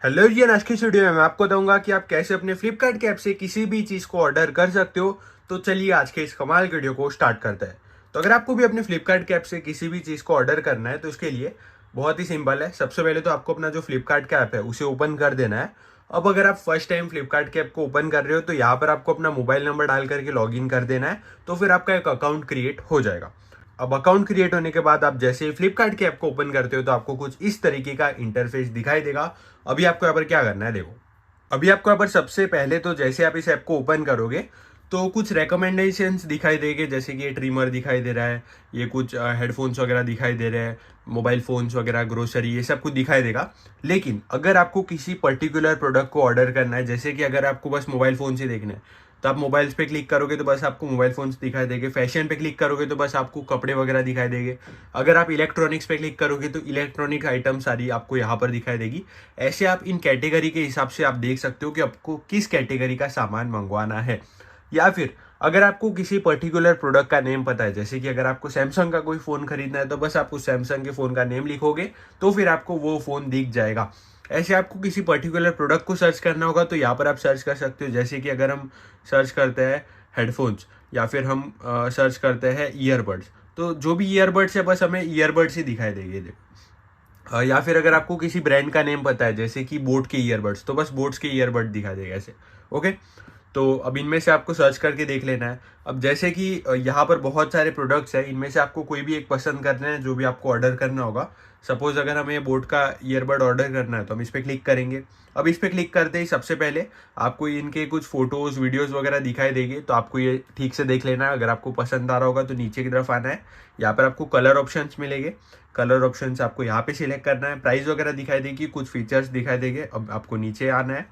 Hello जी, आज की इस वीडियो में मैं आपको बताऊंगा कि आप कैसे अपने फ्लिपकार्ट के ऐप से किसी भी चीज़ को ऑर्डर कर सकते हो। तो चलिए आज के इस कमाल के वीडियो को स्टार्ट करते हैं। तो अगर आपको भी अपने फ्लिपकार्ट के ऐप से किसी भी चीज़ को ऑर्डर करना है तो उसके लिए बहुत ही सिंपल है। सबसे पहले तो आपको अपना जो फ्लिपकार्ट का ऐप है उसे ओपन कर देना है। अब अगर आप फर्स्ट टाइम फ्लिपकार्ट के ऐप को ओपन कर रहे हो तो यहाँ पर आपको अपना मोबाइल नंबर डाल करके लॉग इन कर देना है। तो फिर आपका एक अकाउंट क्रिएट हो जाएगा। अब अकाउंट क्रिएट होने के बाद आप जैसे ही फ्लिपकार्ट के ऐप को ओपन करते हो तो आपको कुछ इस तरीके का इंटरफेस दिखाई देगा। अभी आपको यहाँ पर क्या करना है, देखो। अभी आपको यहाँ पर सबसे पहले तो जैसे आप इस ऐप को ओपन करोगे तो कुछ रिकमेंडेशंस दिखाई देंगे, जैसे कि ये ट्रिमर दिखाई दे रहा है, ये कुछ हेडफोन्स वगैरह दिखाई दे रहे हैं, मोबाइल फोन्स वगैरह, ग्रोसरी, ये सब कुछ दिखाई देगा। लेकिन अगर आपको किसी पर्टिकुलर प्रोडक्ट को ऑर्डर करना है, जैसे कि अगर आपको बस मोबाइल फोन से देखना है तो आप मोबाइल्स पे क्लिक करोगे तो बस आपको मोबाइल फोन्स दिखाई देंगे। फैशन पे क्लिक करोगे तो बस आपको कपड़े वगैरह दिखाई देंगे। अगर आप इलेक्ट्रॉनिक्स पे क्लिक करोगे तो इलेक्ट्रॉनिक आइटम सारी आपको यहाँ पर दिखाई देगी। ऐसे आप इन कैटेगरी के हिसाब से आप देख सकते हो कि आपको किस कैटेगरी का सामान मंगवाना है। या फिर अगर आपको किसी पर्टिकुलर प्रोडक्ट का नेम पता है, जैसे कि अगर आपको सैमसंग का कोई फ़ोन खरीदना है तो बस आप उस सैमसंग के फ़ोन का नेम लिखोगे तो फिर आपको वो फ़ोन दिख जाएगा। ऐसे आपको किसी पर्टिकुलर प्रोडक्ट को सर्च करना होगा तो यहाँ पर आप सर्च कर सकते हो। जैसे कि अगर हम सर्च करते हैं हेडफोन्स, या फिर हम सर्च करते हैं ईयरबड्स, तो जो भी ईयरबड्स है बस हमें ईयरबड्स ही दिखाई देंगे। या फिर अगर आपको किसी ब्रांड का नेम पता है, जैसे कि बोट के ईयरबड्स, तो बस बोट्स के ईयरबड दिखा देगा ऐसे। ओके, तो अब इनमें से आपको सर्च करके देख लेना है। अब जैसे कि यहाँ पर बहुत सारे प्रोडक्ट्स हैं, इनमें से आपको कोई भी एक पसंद करना है जो भी आपको ऑर्डर करना होगा। सपोज अगर हमें बोट का ईयरबड ऑर्डर करना है तो हम इस पर क्लिक करेंगे। अब इस पर क्लिक करते ही सबसे पहले आपको इनके कुछ फोटोज वीडियोस वगैरह दिखाई देंगे, तो आपको ये ठीक से देख लेना है। अगर आपको पसंद आ रहा होगा तो नीचे की तरफ आना है। यहाँ पर आपको कलर ऑप्शंस मिलेंगे। कलर ऑप्शंस आपको यहाँ पे सिलेक्ट करना है। प्राइस वगैरह दिखाई देगी, कुछ फीचर्स दिखाई देंगे। अब आपको नीचे आना है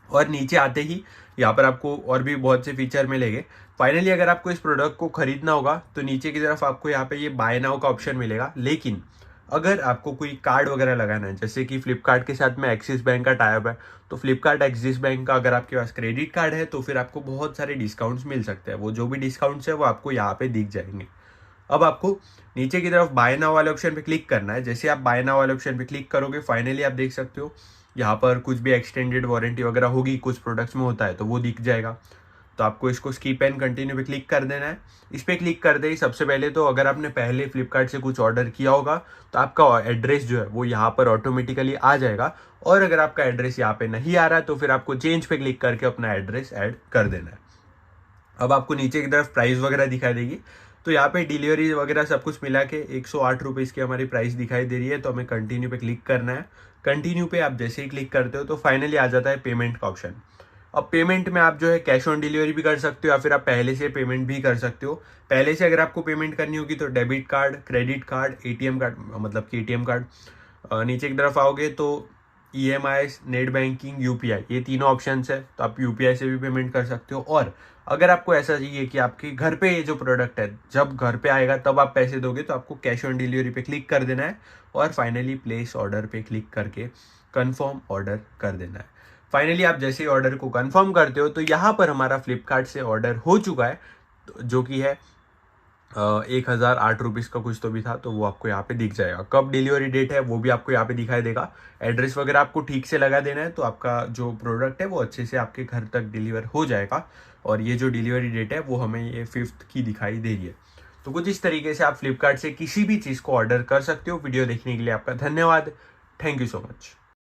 और नीचे आते ही यहाँ पर आपको और भी बहुत से फीचर मिलेंगे। फाइनली अगर आपको इस प्रोडक्ट को खरीदना होगा तो नीचे की तरफ आपको यहाँ पे ये बाय नाउ का ऑप्शन मिलेगा। लेकिन अगर आपको कोई कार्ड वगैरह लगाना है, जैसे कि फ्लिपकार्ट के साथ में एक्सिस बैंक का टाइप है, तो फ्लिपकार्ट एक्सिस बैंक का अगर आपके पास क्रेडिट कार्ड है तो फिर आपको बहुत सारे डिस्काउंट्स मिल सकते हैं। वो जो भी डिस्काउंट्स है वो आपको यहाँ पे दिख जाएंगे। अब आपको नीचे की तरफ बाय नाउ वाले ऑप्शन पे क्लिक करना है। जैसे आप बाय नाउ वाले ऑप्शन पे क्लिक करोगे, फाइनली आप देख सकते हो यहाँ पर कुछ भी एक्सटेंडेड वारंटी वगैरह होगी, कुछ प्रोडक्ट्स में होता है तो वो दिख जाएगा। तो आपको इसको स्कीप एंड कंटिन्यू पे क्लिक कर देना है। इस पर क्लिक कर दे ही सबसे पहले तो अगर आपने पहले फ्लिपकार्ट से कुछ ऑर्डर किया होगा तो आपका एड्रेस जो है वो यहाँ पर ऑटोमेटिकली आ जाएगा। और अगर आपका एड्रेस यहाँ पे नहीं आ रहा है तो फिर आपको चेंज पे क्लिक करके अपना एड्रेस ऐड कर देना है। अब आपको नीचे की तरफ प्राइस वगैरह दिखाई देगी। तो यहाँ पे डिलीवरी वगैरह सब कुछ मिला के 108 रुपीज़ की हमारी प्राइस दिखाई दे रही है। तो हमें कंटिन्यू पे क्लिक करना है। कंटिन्यू पे आप जैसे ही क्लिक करते हो तो फाइनली आ जाता है पेमेंट का ऑप्शन। अब पेमेंट में आप जो है कैश ऑन डिलीवरी भी कर सकते हो या फिर आप पहले से पेमेंट भी कर सकते हो। पहले से अगर आपको पेमेंट करनी होगी तो debit card, credit card, ATM card, मतलब कि एटीएम कार्ड। नीचे की तरफ आओगे तो EMI, नेट बैंकिंग, यूपीआई, ये तीनों ऑप्शंस है। तो आप यूपीआई से भी पेमेंट कर सकते हो। और अगर आपको ऐसा चाहिए कि आपके घर पे ये जो प्रोडक्ट है जब घर पे आएगा तब आप पैसे दोगे, तो आपको कैश ऑन डिलीवरी पे क्लिक कर देना है और फाइनली प्लेस ऑर्डर पे क्लिक करके कंफर्म ऑर्डर कर देना है। फाइनली आप जैसे ही ऑर्डर को कंफर्म करते हो तो यहाँ पर हमारा फ्लिपकार्ट से ऑर्डर हो चुका है, जो कि है 1008 रुपीज़ का कुछ तो भी था, तो वो आपको यहाँ पे दिख जाएगा। कब डिलीवरी डेट है वो भी आपको यहाँ पे दिखाई देगा। एड्रेस वगैरह आपको ठीक से लगा देना है तो आपका जो प्रोडक्ट है वो अच्छे से आपके घर तक डिलीवर हो जाएगा। और ये जो डिलीवरी डेट है वो हमें ये 5th की दिखाई दे रही है। तो कुछ इस तरीके से आप फ्लिपकार्ट से किसी भी चीज़ को ऑर्डर कर सकते हो। वीडियो देखने के लिए आपका धन्यवाद। Thank you so much.